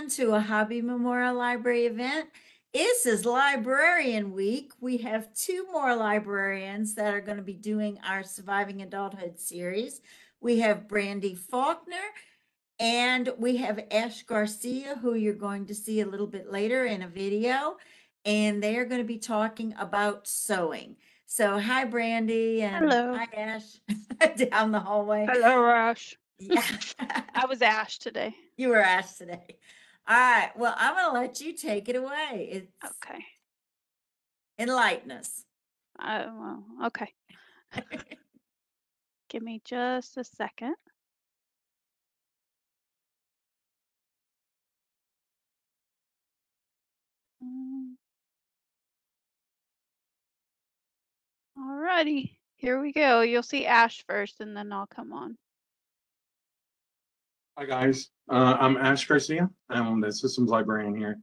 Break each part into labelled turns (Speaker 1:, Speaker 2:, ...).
Speaker 1: to a Hobby Memorial Library event. This is Librarian Week. We have two more librarians that are going to be doing our Surviving Adulthood series. We have Brandi Faulkner and we have Ash Garcia, who you're going to see a little bit later in a video. And they are going to be talking about sewing. So, hi, Brandi, and
Speaker 2: Hello.
Speaker 1: hi, Ash, down the hallway.
Speaker 2: Hello, Ash.
Speaker 1: Yeah.
Speaker 2: I was Ash today.
Speaker 1: You were asked today. All right. Well, I'm going to let you take it away. It's
Speaker 2: Okay.
Speaker 1: enlighten us.
Speaker 2: Well, okay. Give me just a second. Alrighty. Here we go. You'll see Ash first, and then I'll come on.
Speaker 3: Hi guys, I'm Ash Garcia. I'm the systems librarian here,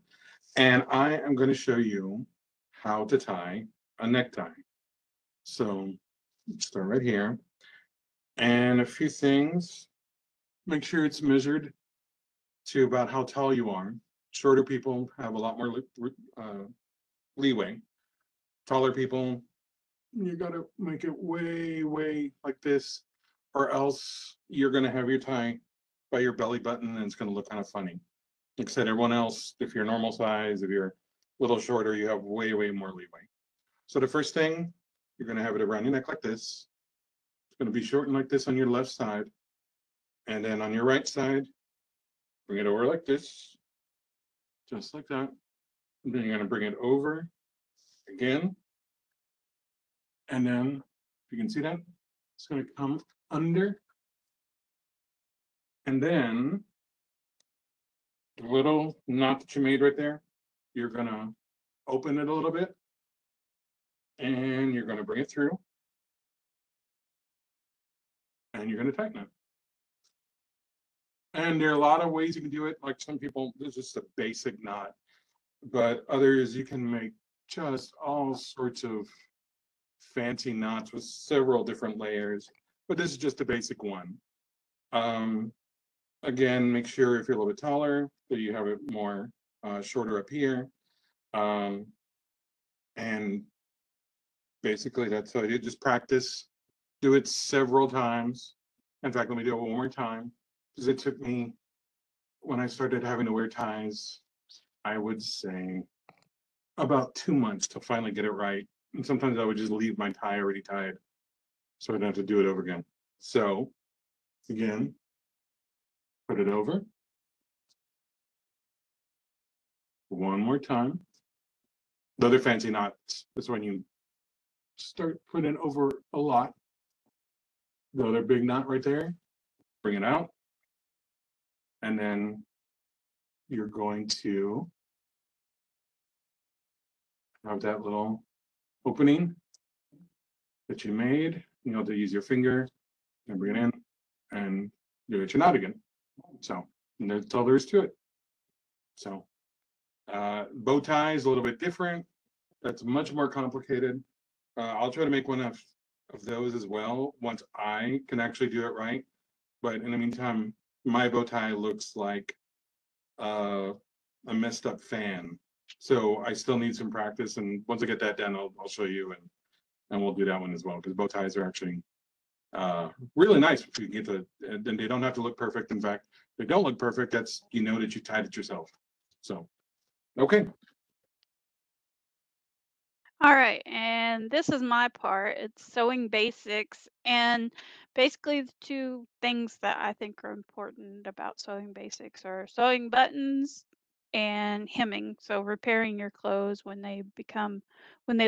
Speaker 3: and I am going to show you how to tie a necktie. So let's start right here, and a few things. Make sure it's measured to about how tall you are. Shorter people have a lot more leeway. Taller people, you got to make it way like this, or else you're going to have your tie by your belly button and it's going to look kind of funny. Like I said, everyone else, if you're normal size, if you're a little shorter, you have way more leeway. So the first thing, you're going to have it around your neck like this. It's going to be shortened like this on your left side. And then on your right side, bring it over like this, just like that. And then you're going to bring it over again. And then, if you can see that, it's going to come under. And then the little knot that you made right there, you're going to open it a little bit. And you're going to bring it through. And you're going to tighten it. And there are a lot of ways you can do it. Like some people, this is just a basic knot. But others, you can make just all sorts of fancy knots with several different layers. But this is just a basic one. Again, make sure if you're a little bit taller that you have it more shorter up here. And basically that's how you just practice. Do it several times. In fact, let me do it one more time, because it took me, when I started having to wear ties, I would say about 2 months to finally get it right. And sometimes I would just leave my tie already tied, so I don't have to do it over again. So again, put it over. One more time. The other fancy knots is when you start putting over a lot. The other big knot right there, bring it out. And then you're going to have that little opening that you made. You know, to use your finger and bring it in and do it your knot again. So, and that's all there is to it. So, bow tie is a little bit different. That's much more complicated. I'll try to make one of those as well once I can actually do it right. But in the meantime, my bow tie looks like a messed up fan. So I still need some practice. And once I get that done, I'll show you and we'll do that one as well, because bow ties are actually really nice if you get then they don't have to look perfect. In fact, if they don't look perfect, that's, you know, that you tied it yourself. So, okay.
Speaker 2: All right, and this is my part. It's sewing basics, and basically the two things that I think are important about sewing basics are sewing buttons and hemming. So repairing your clothes when they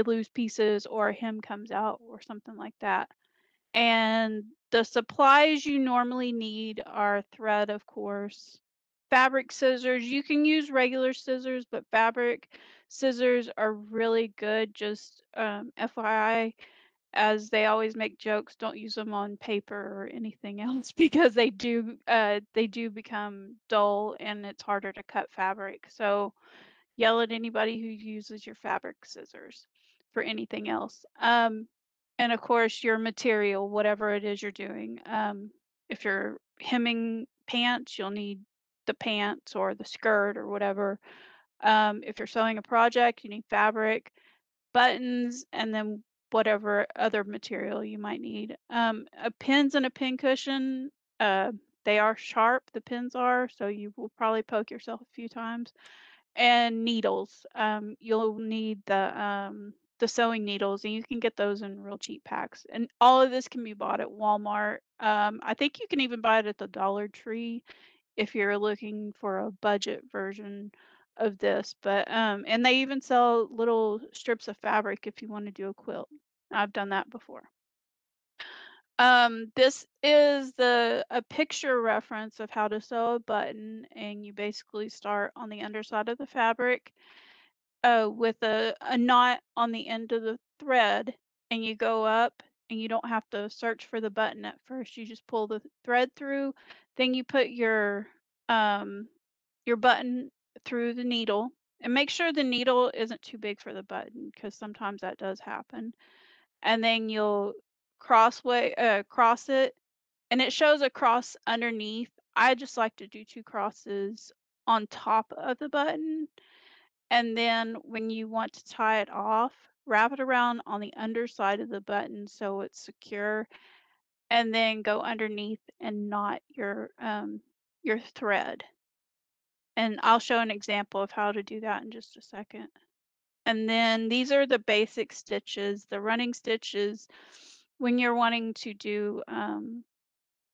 Speaker 2: lose pieces or a hem comes out or something like that. And the supplies you normally need are thread, of course, fabric scissors. You can use regular scissors, but fabric scissors are really good. Just FYI, as they always make jokes, don't use them on paper or anything else, because they do become dull and it's harder to cut fabric. So yell at anybody who uses your fabric scissors for anything else. And of course, your material, whatever it is you're doing. If you're hemming pants, you'll need the pants or the skirt or whatever. If you're sewing a project, you need fabric, buttons, and then whatever other material you might need. Pins and a pin cushion, they are sharp, the pins are, so you will probably poke yourself a few times. And needles. You'll need the sewing needles, and you can get those in real cheap packs. And all of this can be bought at Walmart. I think you can even buy it at the Dollar Tree if you're looking for a budget version of this. But and they even sell little strips of fabric if you want to do a quilt. I've done that before. This is a picture reference of how to sew a button, and you basically start on the underside of the fabric with a knot on the end of the thread, and you go up, and you don't have to search for the button at first. You just pull the thread through, then you put your button through the needle, and make sure the needle isn't too big for the button, because sometimes that does happen. And then you'll cross it, and it shows a cross underneath. I just like to do 2 crosses on top of the button. And then when you want to tie it off, wrap it around on the underside of the button so it's secure, and then go underneath and knot your thread. And I'll show an example of how to do that in just a second. And then these are the basic stitches. The running stitches, when you're wanting to do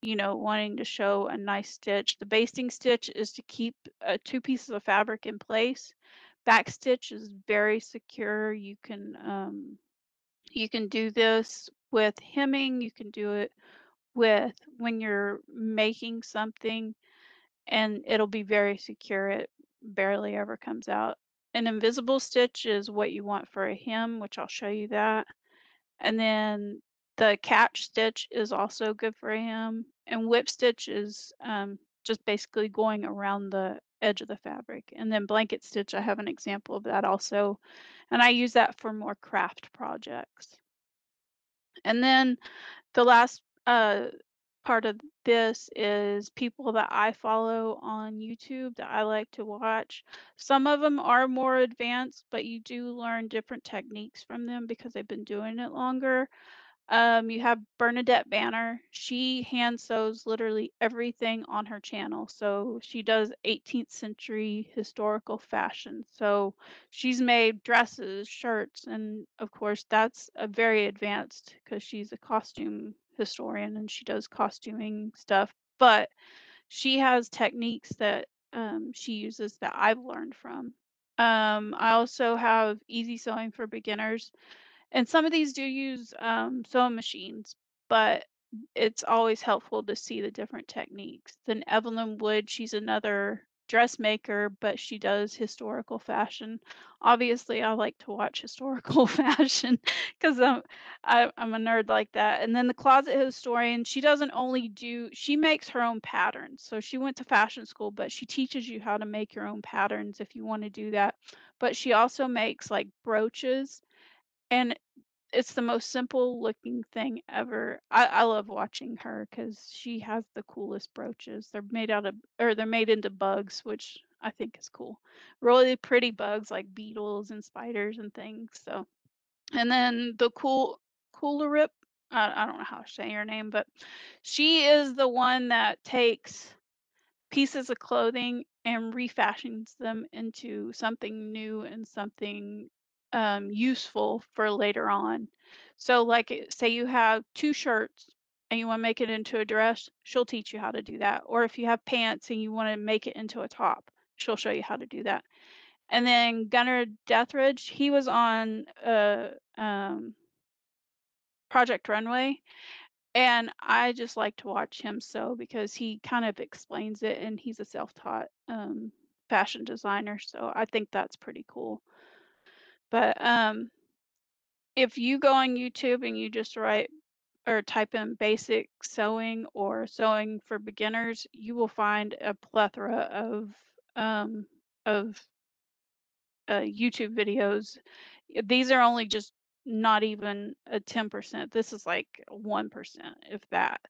Speaker 2: wanting to show a nice stitch. The basting stitch is to keep 2 pieces of fabric in place. Back stitch is very secure. You can do this with hemming. You can do it with when you're making something, and it'll be very secure. It barely ever comes out. An invisible stitch is what you want for a hem, which I'll show you that. And then the catch stitch is also good for him. And whip stitch is just basically going around the edge of the fabric. And then blanket stitch, I have an example of that also. And I use that for more craft projects. And then the last part of this is people that I follow on YouTube that I like to watch. Some of them are more advanced, but you do learn different techniques from them because they've been doing it longer. You have Bernadette Banner. She hand sews literally everything on her channel. So she does 18th century historical fashion. So she's made dresses, shirts, and of course that's a very advanced because she's a costume historian and she does costuming stuff. But she has techniques that she uses that I've learned from. I also have Easy Sewing for Beginners. And some of these do use sewing machines, but it's always helpful to see the different techniques. Then Evelyn Wood, she's another dressmaker, but she does historical fashion. Obviously, I like to watch historical fashion because I'm a nerd like that. And then the Closet Historian, she doesn't only she makes her own patterns. So she went to fashion school, but she teaches you how to make your own patterns if you want to do that. But she also makes like brooches, and it's the most simple looking thing ever. I love watching her because she has the coolest brooches. They're made they're made into bugs, which I think is cool. Really pretty bugs like beetles and spiders and things. So, and then the Coolerip, I don't know how to say her name, but she is the one that takes pieces of clothing and refashions them into something new and something useful for later on. So like say you have 2 shirts and you want to make it into a dress, she'll teach you how to do that. Or if you have pants and you want to make it into a top, she'll show you how to do that. And then Gunnar Deathridge, he was on Project Runway, and I just like to watch him sew because he kind of explains it, and he's a self-taught fashion designer, so I think that's pretty cool. But if you go on YouTube and you just write or type in basic sewing or sewing for beginners, you will find a plethora of YouTube videos. These are only just not even a 10%. This is like 1%, if that.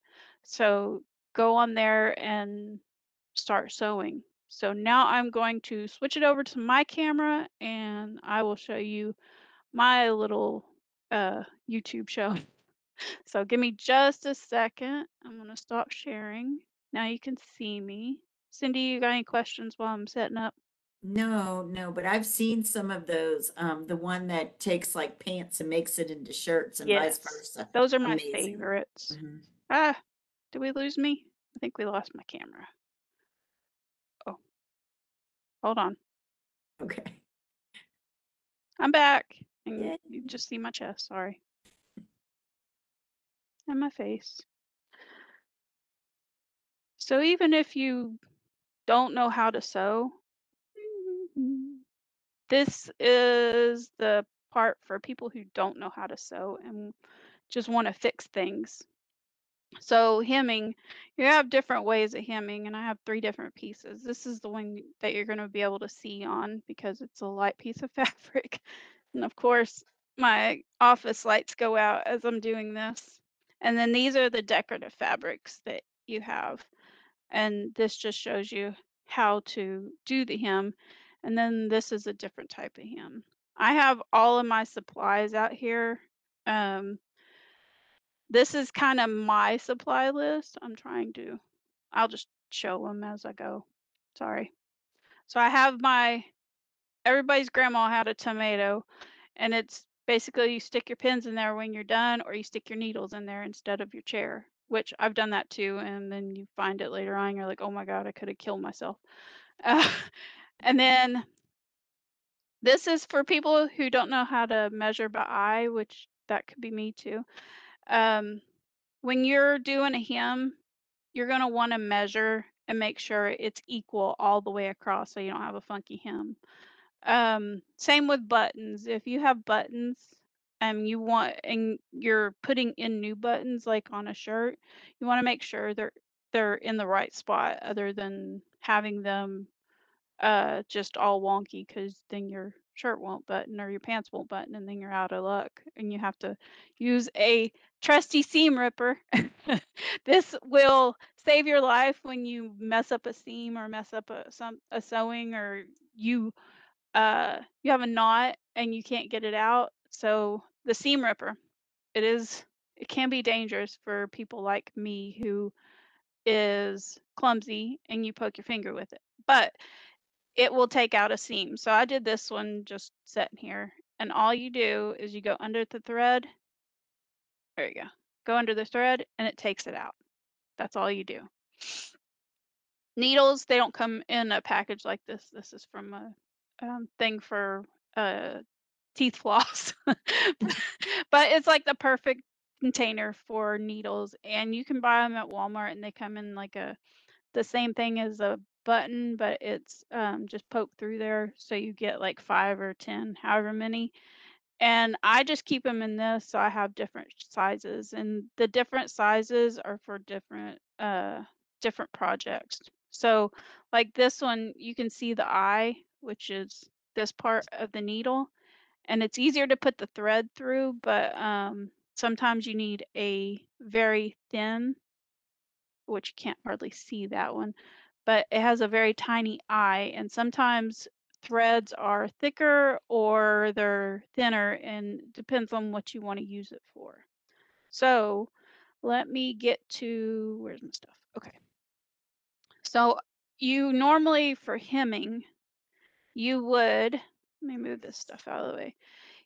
Speaker 2: So go on there and start sewing. So now I'm going to switch it over to my camera and I will show you my little YouTube show. So give me just a second. I'm going to stop sharing. Now you can see me. Cindy, you got any questions while I'm setting up?
Speaker 1: No, but I've seen some of those. The one that takes like pants and makes it into shirts and vice
Speaker 2: Yes,
Speaker 1: versa.
Speaker 2: those are my
Speaker 1: Amazing.
Speaker 2: favorites.
Speaker 1: Mhm.
Speaker 2: Ah, did we lose me? I think we lost my camera. Oh, hold on.
Speaker 1: Okay.
Speaker 2: I'm back. And
Speaker 1: Yay.
Speaker 2: you just see my chest, sorry. And my face. So even if you don't know how to sew, this is the part for people who don't know how to sew and just want to fix things. So hemming, you have different ways of hemming, and I have 3 different pieces. This is the one that you're going to be able to see on because it's a light piece of fabric. And of course, my office lights go out as I'm doing this. And then these are the decorative fabrics that you have. And this just shows you how to do the hem. And then this is a different type of hem. I have all of my supplies out here. This is kind of my supply list. I'll just show them as I go. Sorry. So I have everybody's grandma had a tomato, and it's basically you stick your pins in there when you're done, or you stick your needles in there instead of your chair, which I've done that too. And then you find it later on, you're like, oh my God, I could have killed myself. And then this is for people who don't know how to measure by eye, which that could be me too. When you're doing a hem, you're going to want to measure and make sure it's equal all the way across so you don't have a funky hem. Same with buttons. If you have buttons and you're putting in new buttons like on a shirt, you want to make sure they're in the right spot other than having them just all wonky, because then your shirt won't button or your pants won't button and then you're out of luck and you have to use a trusty seam ripper. This will save your life when you mess up a seam or mess up a sewing, or you have a knot and you can't get it out. So the seam ripper, it can be dangerous for people like me who is clumsy and you poke your finger with it, but it will take out a seam. So I did this one just sitting here, and all you do is you go under the thread. There you go. Go under the thread and it takes it out. That's all you do. Needles, they don't come in a package like this. This is from a thing for teeth floss. But it's like the perfect container for needles, and you can buy them at Walmart, and they come in like the same thing as a button, but it's just poked through there, so you get like 5 or 10, however many. And I just keep them in this, so I have different sizes, and the different sizes are for different projects. So like this one, you can see the eye, which is this part of the needle, and it's easier to put the thread through, but sometimes you need a very thin, which you can't hardly see that one, but it has a very tiny eye, and sometimes threads are thicker or they're thinner, and depends on what you want to use it for. So let me get to, where's my stuff? Okay. So you normally, for hemming, you would, let me move this stuff out of the way.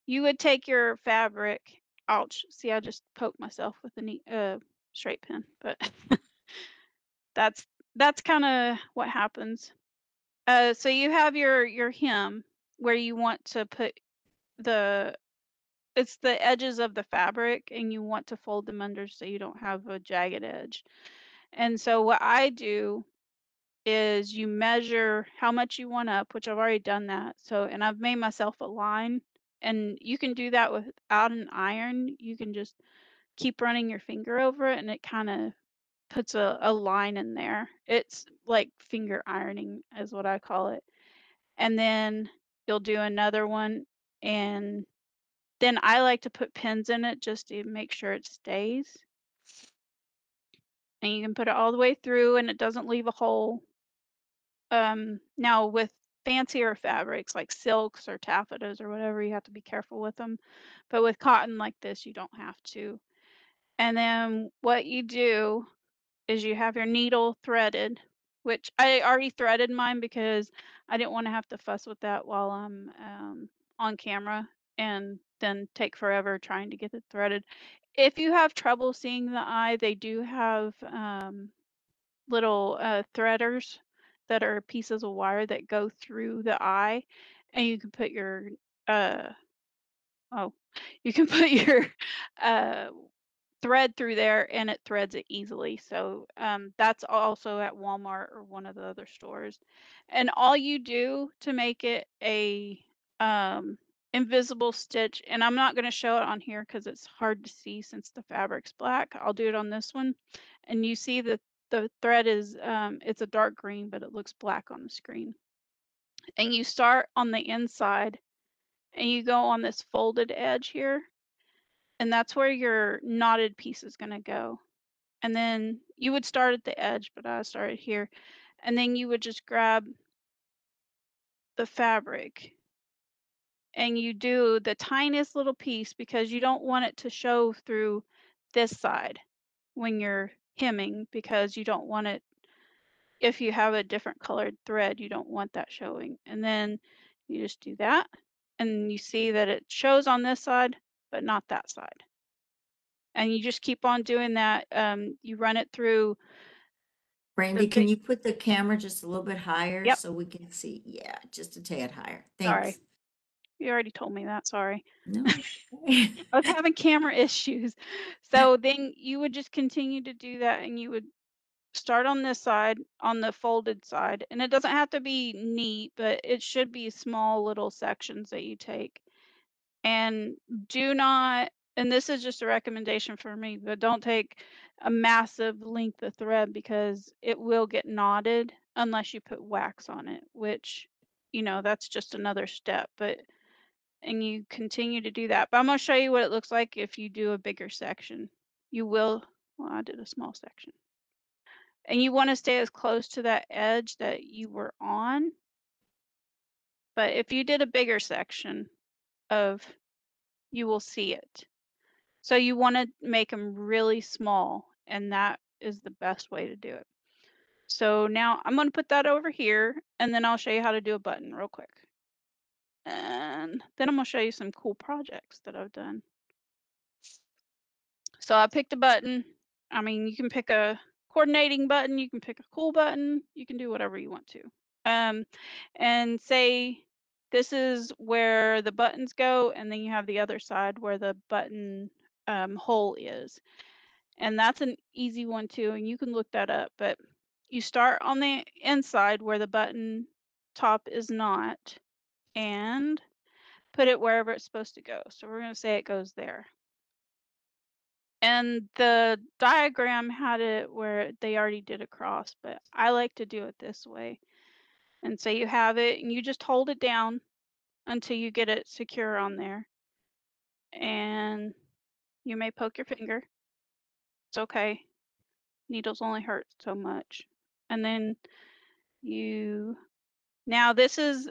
Speaker 2: You would take your fabric, ouch, see, I just poked myself with a neat, straight pin, but that's kind of what happens. So you have your hem where you want to put it's the edges of the fabric, and you want to fold them under so you don't have a jagged edge. And so what I do is you measure how much you want up, which I've already done that. So, and I've made myself a line, and you can do that without an iron. You can just keep running your finger over it, and it kind of puts a line in there. It's like finger ironing is what I call it. And then you'll do another one, and then I like to put pins in it just to make sure it stays. And you can put it all the way through and it doesn't leave a hole. Now with fancier fabrics like silks or taffetas or whatever, you have to be careful with them. But with cotton like this, you don't have to. And then what you do is you have your needle threaded, which I already threaded mine because I didn't want to have to fuss with that while I'm on camera and then take forever trying to get it threaded. If you have trouble seeing the eye, they do have little threaders that are pieces of wire that go through the eye, and you can put your you can put your uh, thread through there and it threads it easily. So that's also at Walmart or one of the other stores. And all you do to make it a invisible stitch, and I'm not going to show it on here because it's hard to see since the fabric's black. I'll do it on this one. And you see that the thread is, it's a dark green, but it looks black on the screen. And you start on the inside and you go on this folded edge here. And that's where your knotted piece is going to go. And then you would start at the edge, but I started here. And then you would just grab the fabric and you do the tiniest little piece because you don't want it to show through this side when you're hemming, because you don't want it, if you have a different colored thread, you don't want that showing. And then you just do that and you see that it shows on this side, but not that side. And you just keep on doing that. You run it through.
Speaker 1: Brandi, can you put the camera just a little bit higher
Speaker 2: Yep.
Speaker 1: so we can see? Yeah, just a tad higher.
Speaker 2: Sorry.
Speaker 1: Thanks.
Speaker 2: You already told me that, sorry.
Speaker 1: No.
Speaker 2: I was having camera issues. So then you would just continue to do that and you would start on this side, on the folded side. And it doesn't have to be neat, but it should be small little sections that you take. And do not, and this is just a recommendation for me, but don't take a massive length of thread because it will get knotted unless you put wax on it, which, you know, that's just another step. But and you continue to do that. But I'm going to show you what it looks like if you do a bigger section. You will, well, I did a small section. And you want to stay as close to that edge that you were on. But if you did a bigger section of, you will see it. So you want to make them really small, and that is the best way to do it. So now I'm going to put that over here, and then I'll show you how to do a button real quick. And then I'm going to show you some cool projects that I've done. So I picked a button. I mean, you can pick a coordinating button, you can pick a cool button, you can do whatever you want to. And say this is where the buttons go, and then you have the other side where the button hole is. And that's an easy one too, and you can look that up. But you start on the inside where the button top is not, and put it wherever it's supposed to go. So we're going to say it goes there. And the diagram had it where they already did a cross, but I like to do it this way. And so you have it and you just hold it down until you get it secure on there. And you may poke your finger. It's okay. Needles only hurt so much. And then now this is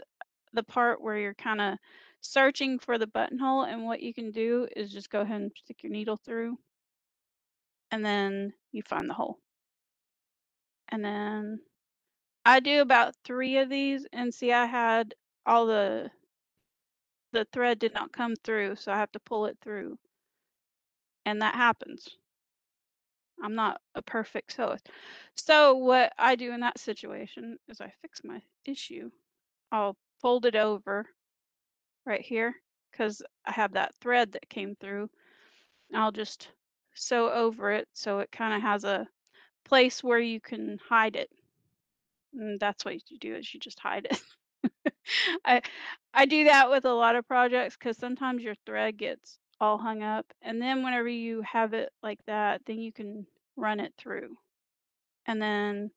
Speaker 2: the part where you're kind of searching for the buttonhole, and what you can do is just go ahead and stick your needle through, and then you find the hole. And then I do about 3 of these, and see I had all the thread did not come through, so I have to pull it through. And that happens. I'm not a perfect sewist. So what I do in that situation is I fix my issue. I'll fold it over right here because I have that thread that came through. I'll just sew over it so it kind of has a place where you can hide it. And that's what you do, is you just hide it. I do that with a lot of projects because sometimes your thread gets all hung up, and then whenever you have it like that, then you can run it through. And then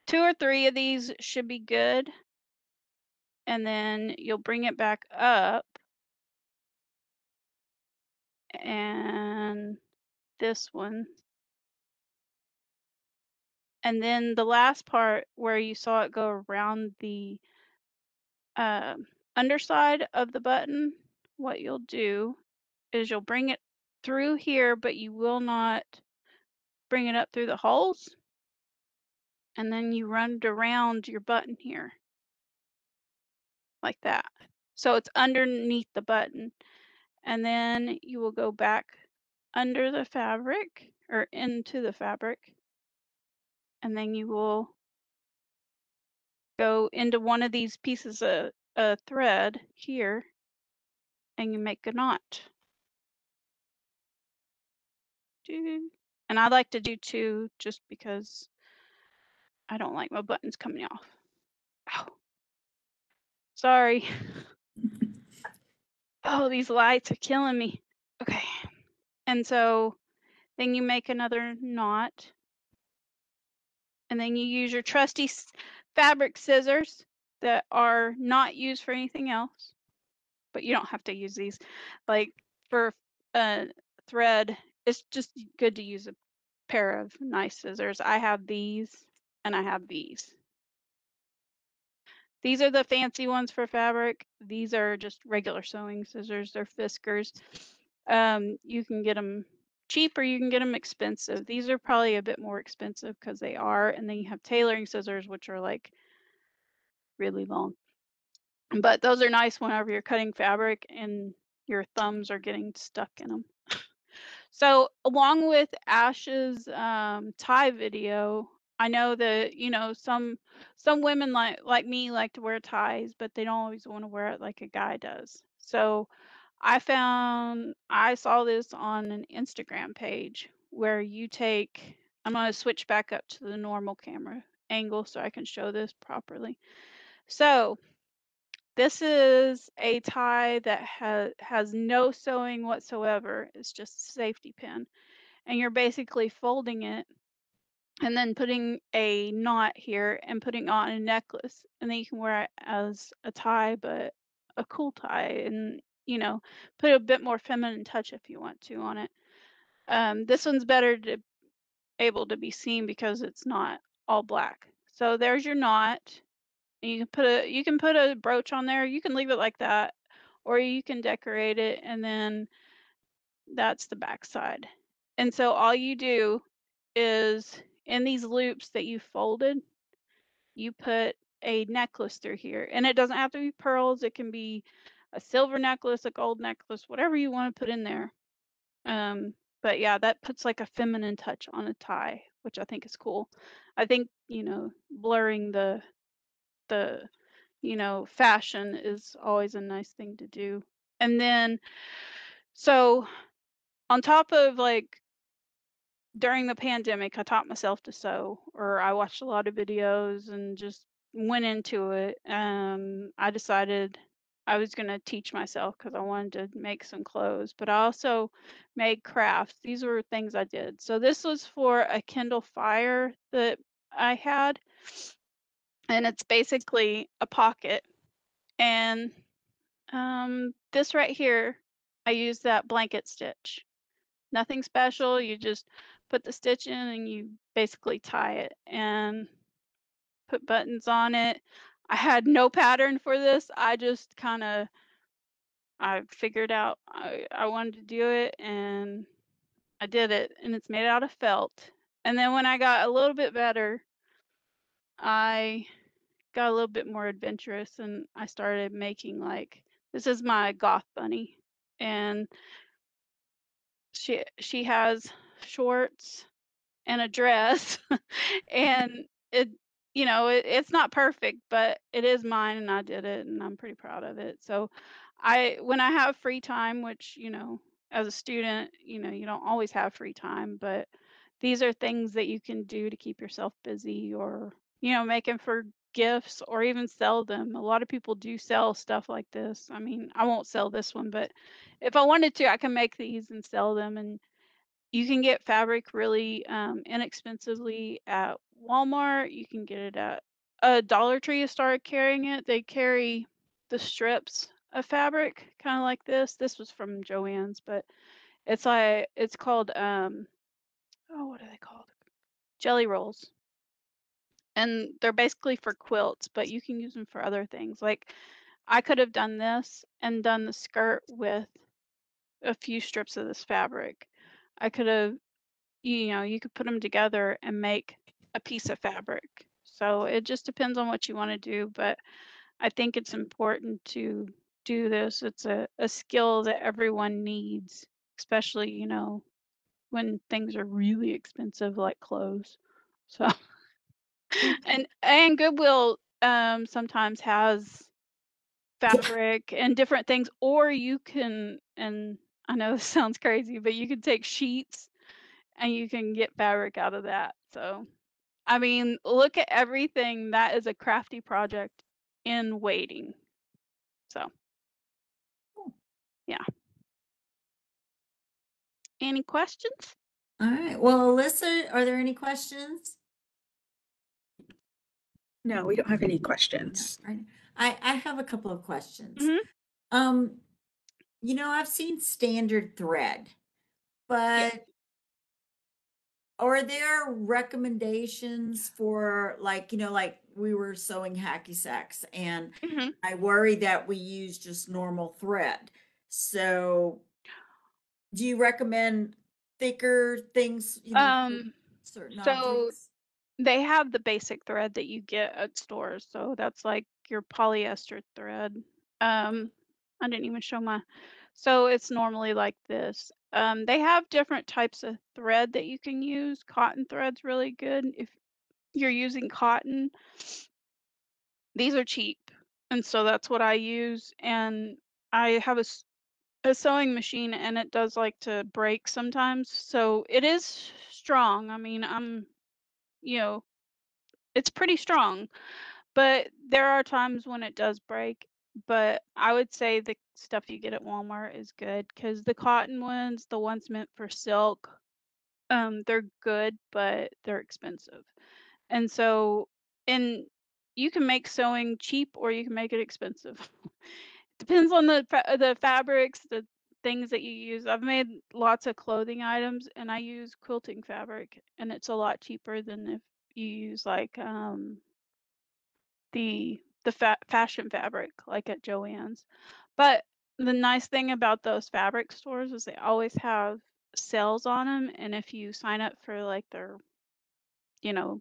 Speaker 2: 2 or 3 of these should be good. And then you'll bring it back up, and this one, And then the last part where you saw it go around the underside of the button, what you'll do is you'll bring it through here, but you will not bring it up through the holes. And then you run it around your button here, like that. So it's underneath the button. And then you will go back under the fabric or into the fabric. And then you will go into one of these pieces of thread here and you make a knot. And I like to do 2 just because I don't like my buttons coming off. Ow. Sorry. Oh, these lights are killing me. Okay. And so then you make another knot. And then you use your trusty fabric scissors that are not used for anything else. But you don't have to use these. Like for thread, it's just good to use a pair of nice scissors. I have these and I have these. These are the fancy ones for fabric. These are just regular sewing scissors. They're Fiskars. You can get them cheap or you can get them expensive. These are probably a bit more expensive because they are. And then you have tailoring scissors, which are like really long. But those are nice whenever you're cutting fabric and your thumbs are getting stuck in them. So along with Ash's tie video, I know that, you know, some women like me like to wear ties, but they don't always want to wear it like a guy does. So I saw this on an Instagram page where you take, I'm going to switch back up to the normal camera angle so I can show this properly. So this is a tie that has no sewing whatsoever. It's just a safety pin. And you're basically folding it and then putting a knot here and putting on a necklace. And then you can wear it as a tie, but a cool tie, and, you know, put a bit more feminine touch if you want to on it. This one's better to able to be seen because it's not all black. So there's your knot. You can put a brooch on there. You can leave it like that, or you can decorate it, and then that's the back side. And so all you do is in these loops that you folded, you put a necklace through here. And it doesn't have to be pearls. It can be a silver necklace, a gold necklace, whatever you want to put in there. But yeah, that puts like a feminine touch on a tie, which I think is cool. I think, you know, blurring the you know, fashion is always a nice thing to do. And then, so on top of like during the pandemic, I taught myself to sew, or I watched a lot of videos and just went into it. I decided I was going to teach myself because I wanted to make some clothes, but I also made crafts. These were things I did. So this was for a Kindle Fire that I had, and it's basically a pocket. And this right here, I used that blanket stitch. Nothing special. You just put the stitch in and you basically tie it and put buttons on it. I had no pattern for this. I just I figured out I wanted to do it and I did it, and it's made out of felt. And then when I got a little bit better, I got a little bit more adventurous and I started making like, this is my goth bunny, and she has shorts and a dress and it, you know, it's not perfect, but it is mine and I did it and I'm pretty proud of it. So when I have free time, which, you know, as a student, you know, you don't always have free time, but these are things that you can do to keep yourself busy, or, you know, make them for gifts or even sell them. A lot of people do sell stuff like this. I mean, I won't sell this one, but if I wanted to, I can make these and sell them. And you can get fabric really inexpensively at Walmart. You can get it at Dollar Tree. Has started carrying it. They carry the strips of fabric, kind of like this. This was from Joann's, but it's like, it's called oh, what are they called? Jelly rolls. and they're basically for quilts, but you can use them for other things. Like I could have done this and done the skirt with a few strips of this fabric. I could have, you could put them together and make a piece of fabric. So it just depends on what you want to do, but I think it's important to do this. It's a skill that everyone needs, especially, when things are really expensive like clothes. So and Goodwill sometimes has fabric and different things, or you can, and I know this sounds crazy, but you can take sheets and you can get fabric out of that. So I mean, look at everything that is a crafty project in waiting. So yeah. Any questions?
Speaker 1: All right. Well, Alyssa, are there any questions?
Speaker 4: No, we don't have any questions.
Speaker 1: Right. I have a couple of questions.
Speaker 2: Mhm.
Speaker 1: I've seen standard thread, but are there recommendations for like we were sewing hacky sacks and
Speaker 2: Mhm.
Speaker 1: I worry that we use just normal thread. So do you recommend thicker things, for certain
Speaker 2: So
Speaker 1: objects?
Speaker 2: they have the basic thread that you get at stores. So that's like your polyester thread. I didn't even show my, so it's normally like this. They have different types of thread that you can use. Cotton thread's really good if you're using cotton. These are cheap, and so that's what I use. And I have a sewing machine, and it does like to break sometimes. So it is strong. I mean, it's pretty strong, but there are times when it does break. But I would say the stuff you get at Walmart is good because the cotton ones, the ones meant for silk, they're good, but they're expensive. And so, and you can make sewing cheap or you can make it expensive. Depends on the fabrics, the things that you use. I've made lots of clothing items and I use quilting fabric, and it's a lot cheaper than if you use like the fashion fabric like at Joann's. But the nice thing about those fabric stores is they always have sales on them, and if you sign up for like their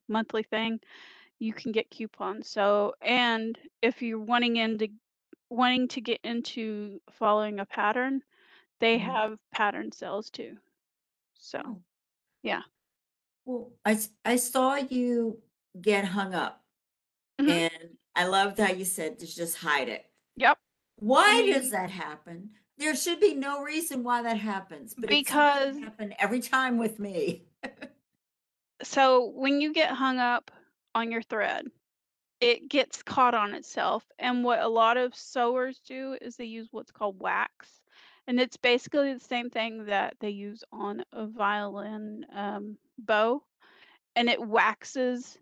Speaker 2: monthly thing, you can get coupons. So, and if you're wanting to get into following a pattern, they
Speaker 1: Mhm.
Speaker 2: have pattern sales too. So,
Speaker 1: Oh.
Speaker 2: yeah.
Speaker 1: Well, I saw you get hung up,
Speaker 2: Mhm.
Speaker 1: and I loved how you said to just hide it.
Speaker 2: Yep.
Speaker 1: Why
Speaker 2: mean-
Speaker 1: does that happen? There should be no reason why that happens, but it seems
Speaker 2: Because
Speaker 1: to happen every time with me.
Speaker 2: so when you get hung up on your thread, it gets caught on itself. And what a lot of sewers do is they use what's called wax. And it's basically the same thing that they use on a violin bow. And it waxes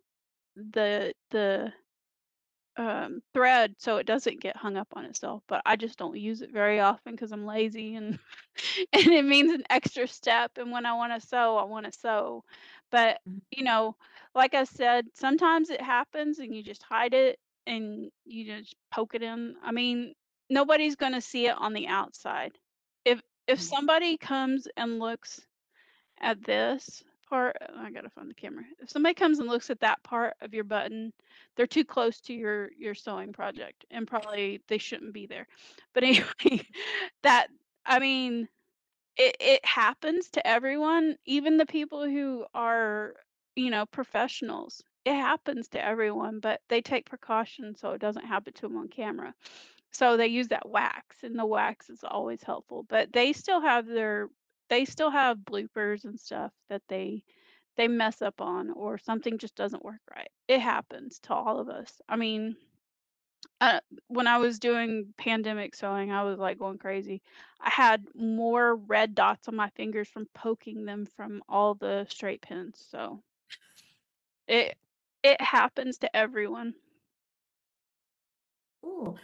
Speaker 2: the thread so it doesn't get hung up on itself. But I just don't use it very often because I'm lazy and and it means an extra step. And when I want to sew, I want to sew. But
Speaker 1: Mhm.
Speaker 2: like I said, sometimes it happens and you just hide it and you just poke it in. I mean, nobody's going to see it on the outside. If
Speaker 1: Mhm.
Speaker 2: somebody comes and looks at this part, I gotta find the camera. If somebody comes and looks at that part of your button, they're too close to your sewing project, and probably they shouldn't be there. But anyway, that I mean, it happens to everyone, even the people who are, professionals. It happens to everyone, but they take precautions so it doesn't happen to them on camera. So they use that wax, and the wax is always helpful. But they still have bloopers and stuff that they mess up on, or something just doesn't work right. It happens to all of us. I mean, when I was doing pandemic sewing, I was like going crazy. I had more red dots on my fingers from poking them from all the straight pins. So it it happens to everyone.
Speaker 1: Cool.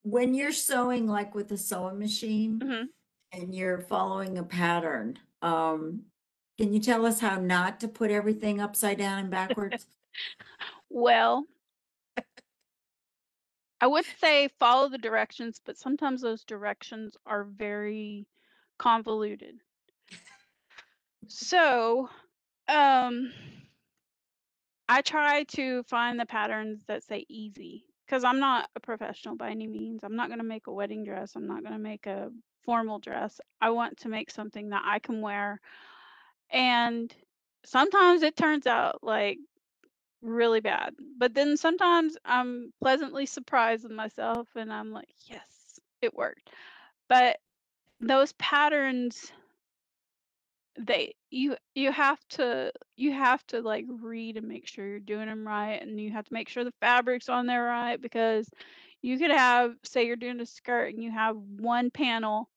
Speaker 1: When you're sewing like with a sewing machine
Speaker 2: hmm
Speaker 1: and you're following a pattern, can you tell us how not to put everything upside down and backwards?
Speaker 2: Well, I would say follow the directions, but sometimes those directions are very convoluted. So, I try to find the patterns that say easy because I'm not a professional by any means. I'm not going to make a wedding dress. I'm not going to make a formal dress. I want to make something that I can wear. And sometimes it turns out like really bad. But then sometimes I'm pleasantly surprised with myself and I'm like, yes, it worked. But those patterns, you have to like read and make sure you're doing them right, and you have to make sure the fabric's on there right, because you could have, say you're doing a skirt and you have one panel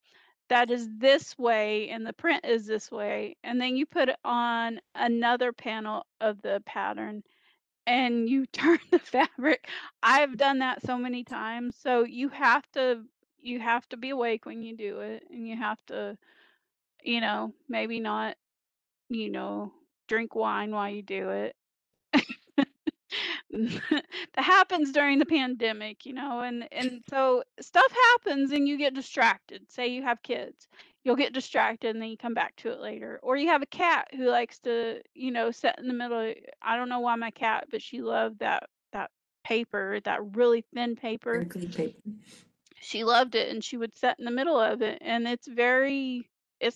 Speaker 2: that is this way and the print is this way, and then you put it on another panel of the pattern and you turn the fabric. I've done that so many times. So you have to be awake when you do it, and you have to, maybe not, drink wine while you do it. That happens during the pandemic, and so stuff happens and you get distracted. Say you have kids, you'll get distracted and then you come back to it later. Or you have a cat who likes to, sit in the middle. I don't know why my cat, but she loved that paper, that really thin paper.
Speaker 1: Crinkly paper.
Speaker 2: She loved it and she would sit in the middle of it, and it's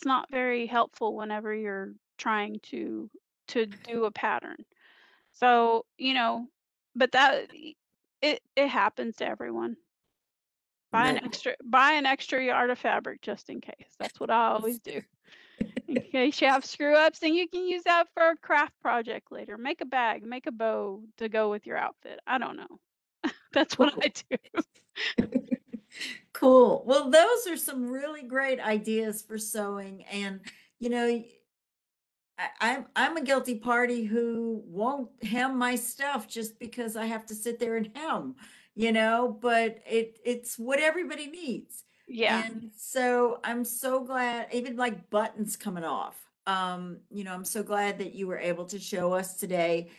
Speaker 2: not very helpful whenever you're trying to do a pattern. So, but that it happens to everyone. Buy an extra yard of fabric just in case. That's what I always do. In case you have screw ups, and you can use that for a craft project later. Make a bag, make a bow to go with your outfit. I don't know. That's what I do.
Speaker 1: Cool. Well, those are some really great ideas for sewing. And, I'm a guilty party who won't hem my stuff just because I have to sit there and hem, but it's what everybody needs.
Speaker 2: Yeah.
Speaker 1: And so I'm so glad, even like buttons coming off. I'm so glad that you were able to show us today.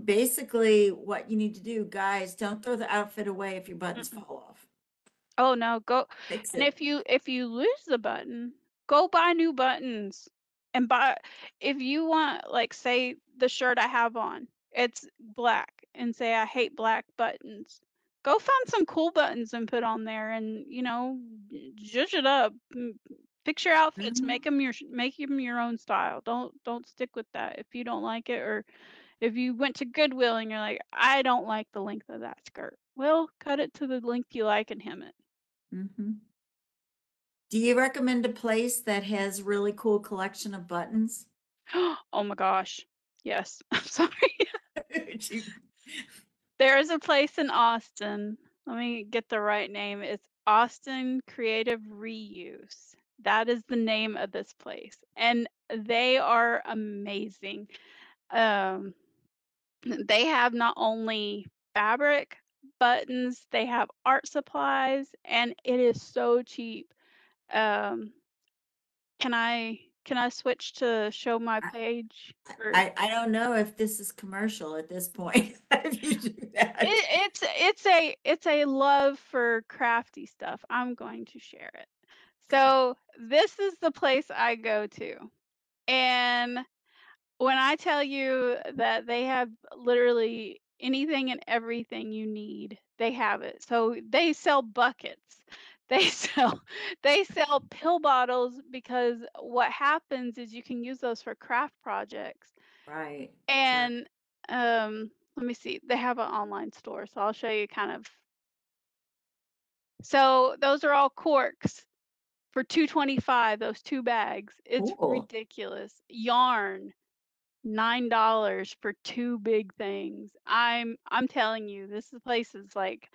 Speaker 1: Basically what you need to do, guys, don't throw the outfit away if your buttons fall off.
Speaker 2: Oh no, go.
Speaker 1: Fix
Speaker 2: And
Speaker 1: it.
Speaker 2: if you lose the button, go buy new buttons. And buy, if you want, like, say the shirt I have on, it's black, and say I hate black buttons. Go find some cool buttons and put on there, and zhuzh it up. Fix your outfits, make them your own style. Don't stick with that if you don't like it, or if you went to Goodwill and you're like, I don't like the length of that skirt. Well, cut it to the length you like and hem it.
Speaker 1: Mm-hmm. Do you recommend a place that has really cool collection of buttons?
Speaker 2: Oh my gosh. Yes. I'm sorry. There is a place in Austin. Let me get the right name. It's Austin Creative Reuse. That is the name of this place. And they are amazing. They have not only fabric, buttons, they have art supplies, and it is so cheap. Um, can I switch to show my page?
Speaker 1: I don't know if this is commercial at this point. If you do that.
Speaker 2: It's a love for crafty stuff. I'm going to share it. So this is the place I go to. And when I tell you that they have literally anything and everything you need, they have it. So they sell buckets. They sell pill bottles, because what happens is you can use those for craft projects.
Speaker 1: Right.
Speaker 2: And let me see. They have an online store, so I'll show you kind of. So those are all corks for $2.25, those 2 bags. It's
Speaker 1: Cool.
Speaker 2: ridiculous. Yarn, $9 for 2 big things. I'm telling you, this place is like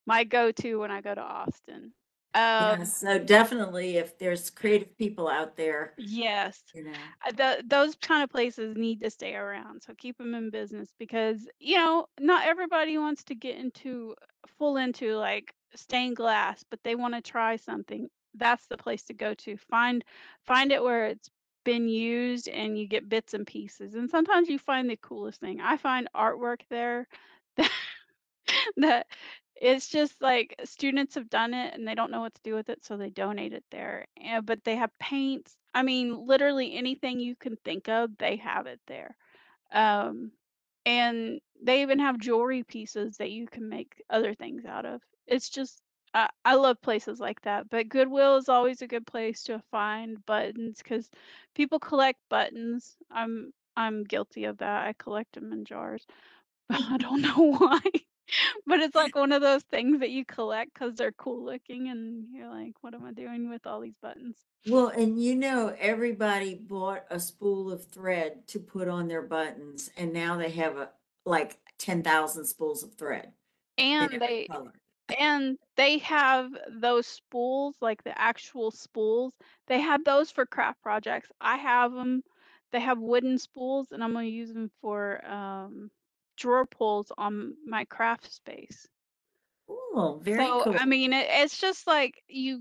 Speaker 2: my go-to when I go to Austin.
Speaker 1: Yeah, so definitely if there's creative people out there,
Speaker 2: Yes.
Speaker 1: know.
Speaker 2: Those kind of places need to stay around. So keep them in business, because, not everybody wants to get into like stained glass, but they want to try something. That's the place to go to. Find it where it's been used and you get bits and pieces. And sometimes you find the coolest thing. I find artwork there that, that it's just like students have done it and they don't know what to do with it, so they donate it there. And, but they have paints. I mean, literally anything you can think of, they have it there. And they even have jewelry pieces that you can make other things out of. It's just, I love places like that. But Goodwill is always a good place to find buttons because people collect buttons. I'm guilty of that. I collect them in jars. I don't know why, but it's like one of those things that you collect because they're cool looking, and you're like, what am I doing with all these buttons?
Speaker 1: Well, and you know, everybody bought a spool of thread to put on their buttons, and now they have like 10,000 spools of thread in
Speaker 2: And
Speaker 1: every color.
Speaker 2: they have those spools, like the actual spools. They have those for craft projects. I have them. They have wooden spools, and I'm going to use them for drawer pulls on my craft space.
Speaker 1: Oh, very
Speaker 2: So,
Speaker 1: cool.
Speaker 2: I mean, it's just like you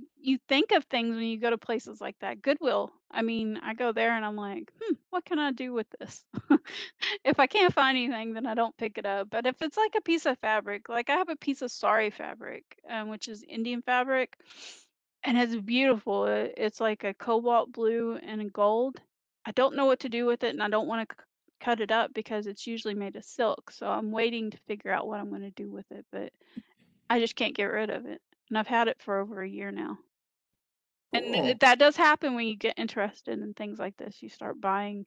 Speaker 2: think of things when you go to places like that. Goodwill. I mean, I go there and I'm like, what can I do with this? If I can't find anything, then I don't pick it up. But if it's like a piece of fabric, like I have a piece of sari fabric, which is Indian fabric, and it's beautiful. It's like a cobalt blue and a gold. I don't know what to do with it, and I don't want to cut it up because it's usually made of silk. So I'm waiting to figure out what I'm going to do with it. But I just can't get rid of it. And I've had it for over a year now. And
Speaker 1: Cool.
Speaker 2: that does happen when you get interested in things like this. You start buying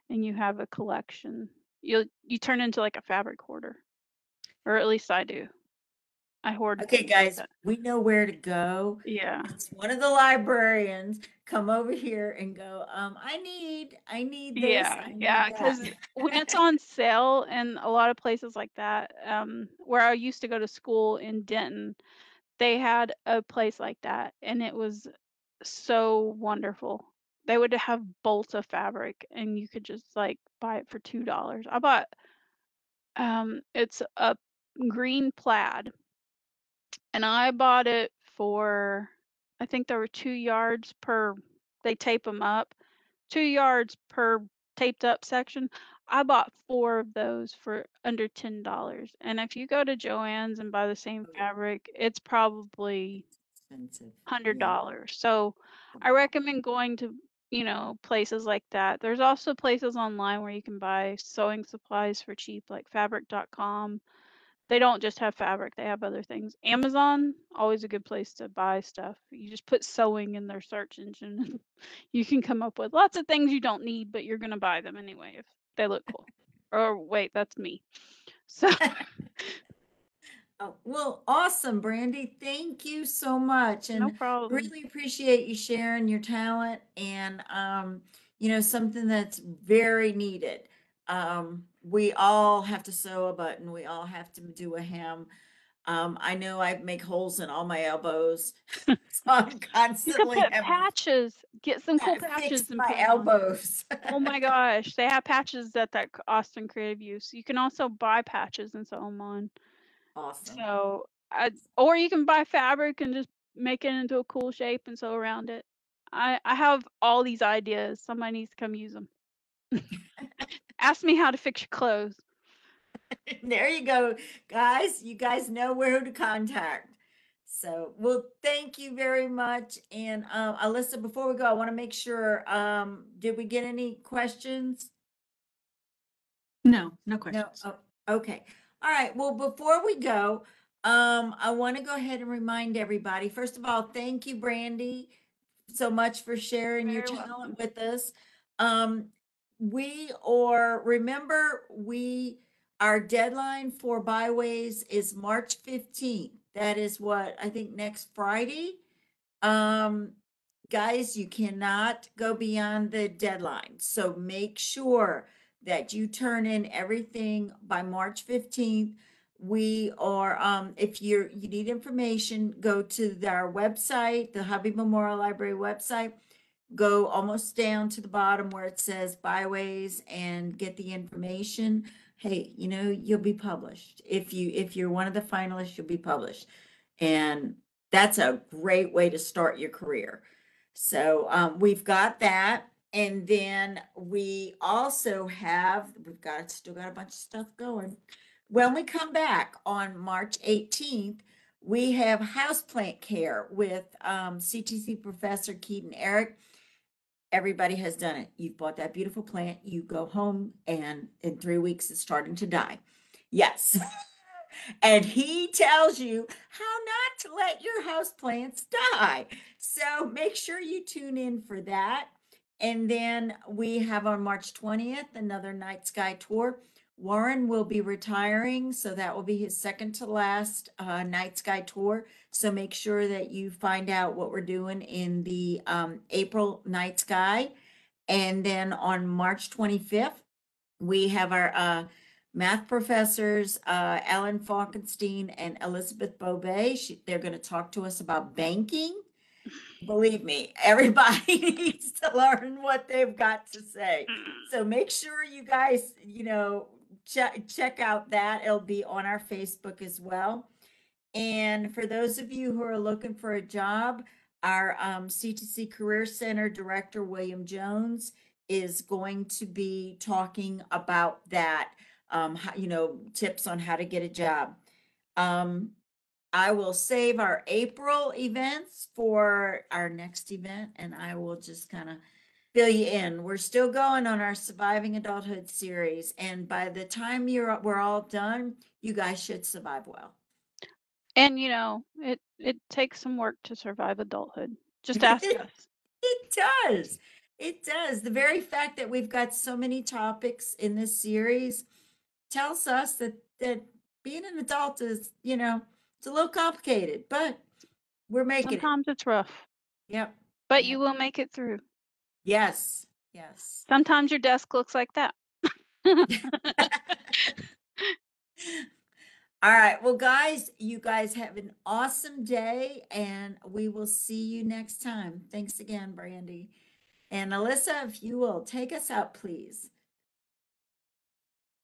Speaker 2: and you have a collection. You turn into like a fabric hoarder. Or at least I do. I hoard
Speaker 1: Okay,
Speaker 2: things like
Speaker 1: guys,
Speaker 2: that.
Speaker 1: we know where to go.
Speaker 2: Yeah.
Speaker 1: It's one of the librarians. Come over here and go, I need this, I
Speaker 2: Yeah,
Speaker 1: need that.
Speaker 2: because when it's on sale and a lot of places like that, where I used to go to school in Denton, they had a place like that, and it was so wonderful. They would have bolts of fabric, and you could just like buy it for $2. I bought it's a green plaid, and I bought it for, I think there were 2 yards per. They tape them up, 2 yards per taped up section. I bought 4 of those for under $10. And if you go to Joann's and buy the same fabric, it's probably
Speaker 1: Expensive. Yeah.
Speaker 2: $100. So I recommend going to, places like that. There's also places online where you can buy sewing supplies for cheap, like fabric.com. They don't just have fabric, they have other things. Amazon, always a good place to buy stuff. You just put sewing in their search engine and you can come up with lots of things you don't need, but you're going to buy them anyway if they look cool. Or wait, that's me. So
Speaker 1: Oh, well, awesome, Brandi. Thank you so much.
Speaker 2: no
Speaker 1: And
Speaker 2: problem.
Speaker 1: really appreciate you sharing your talent and something that's very needed. We all have to sew a button. We all have to do a hem. I know I make holes in all my elbows. So I'm
Speaker 2: You could
Speaker 1: constantly
Speaker 2: put
Speaker 1: having
Speaker 2: patches, get some cool
Speaker 1: to fix
Speaker 2: patches and
Speaker 1: my
Speaker 2: put them on.
Speaker 1: elbows.
Speaker 2: Oh my gosh, they have patches at that Austin Creative Use. You can also buy patches and sew them on.
Speaker 1: Awesome.
Speaker 2: So, or you can buy fabric and just make it into a cool shape and sew around it. I have all these ideas. Somebody needs to come use them. Ask me how to fix your clothes.
Speaker 1: There you go, guys. You guys know where to contact. So, well, thank you very much. And Alyssa, before we go, I want to make sure, did we get any questions?
Speaker 4: No
Speaker 1: No.
Speaker 4: questions.
Speaker 1: Oh, okay. All right. Well, before we go, I want to go ahead and remind everybody. First of all, thank you, Brandi, so much for sharing your
Speaker 2: Very
Speaker 1: talent
Speaker 2: welcome.
Speaker 1: with us. Remember, our deadline for byways is March 15th. That is what I think next Friday. Guys, you cannot go beyond the deadline. So make sure that you turn in everything by March 15th. We are, if you need information, go to our website, the Hubby Memorial Library website. Go almost down to the bottom where it says byways and get the information. Hey, you'll be published. If you're one of the finalists, you'll be published. And that's a great way to start your career. So we've got that. And then we also have, still got a bunch of stuff going. When we come back on March 18th, we have houseplant care with CTC Professor Keaton Eric. Everybody has done it. You've bought that beautiful plant, you go home, and in 3 weeks it's starting to die. Yes. And he tells you how not to let your house plants die. So make sure you tune in for that. And then we have on March 20th another night sky tour. Warren will be retiring, so that will be his second to last night sky tour. So make sure that you find out what we're doing in the April night sky. And then on March 25th, we have our math professors, Ellen Falkenstein and Elizabeth Bobet. They're going to talk to us about banking. Believe me, everybody needs to learn what they've got to say. So make sure you guys, check out that. It'll be on our Facebook as well. And for those of you who are looking for a job, our CTC Career Center Director, William Jones, is going to be talking about that, tips on how to get a job. I will save our April events for our next event, and I will just kind of fill you in. We're still going on our Surviving Adulthood series, and by the time we're all done, you guys should survive well.
Speaker 2: And it takes some work to survive adulthood. Just ask us.
Speaker 1: It does. It does. The very fact that we've got so many topics in this series tells us that being an adult is, it's a little complicated, but we're making it.
Speaker 2: Sometimes it's rough.
Speaker 1: Yep.
Speaker 2: But
Speaker 1: Yep.
Speaker 2: you will make it through.
Speaker 1: Yes. Yes.
Speaker 2: Sometimes your desk looks like that.
Speaker 1: All right. Well, guys, you guys have an awesome day, and we will see you next time. Thanks again, Brandi. And Alyssa, if you will take us out, please.